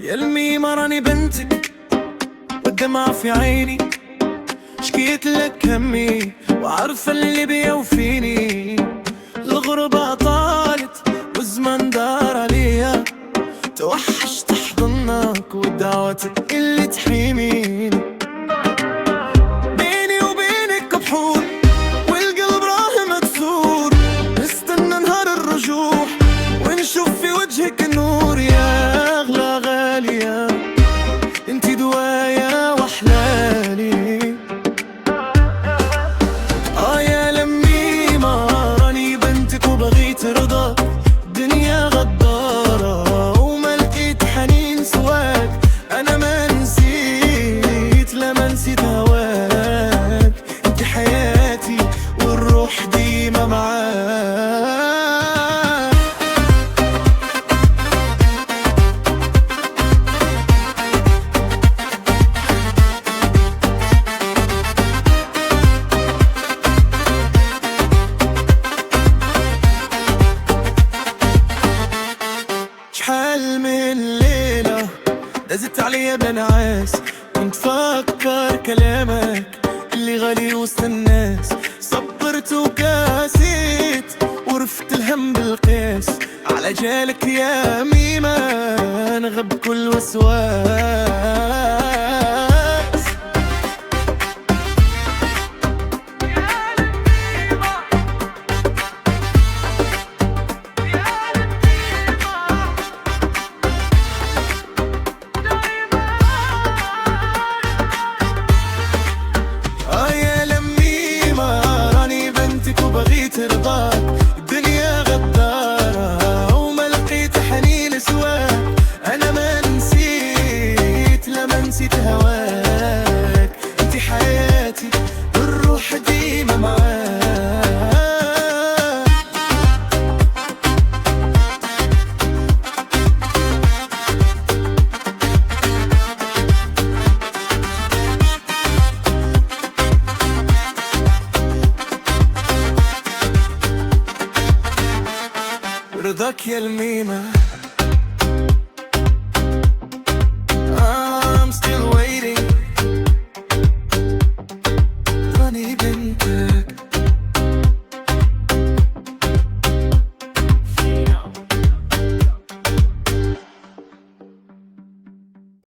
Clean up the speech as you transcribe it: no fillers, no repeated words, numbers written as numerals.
يا الميمة راني بنتك والدمعة في عيني، شكيت لك همي وعارفة اللي بيوفيني. الغربة طالت والزمن دار عليا، توحشت احضنك ودعوتك اللي تحيميني. بيني وبينك بحور والقلب راه مكسور، نستنى نهار الرجوع ونشوف في وجهك النور. يا أغلى غالية انتي دوايا واحلالي، يا لميمة راني بنتك وبغيت رضاك. الدنيا غدارة وما لقيت حنين سواك، انا ما نسيت لا ما نسيت هواك. انتي حياتي والروح ديما معاك. شحال من ليلة دازت عليا بنعاس، كنت فكر كلامك اللي غالي وسط الناس. صبرت وكاسيت ورفت الهم بالقياس، على جالك يا ميمة نغب كل وسواس. وبغيت رضاك، الدنيا غدارة وما لقيت حنين سواك، أنا ما نسيت لا ما نسيت هواك. انتي حياتي الروح ديما معاك. رضاك يا الميمة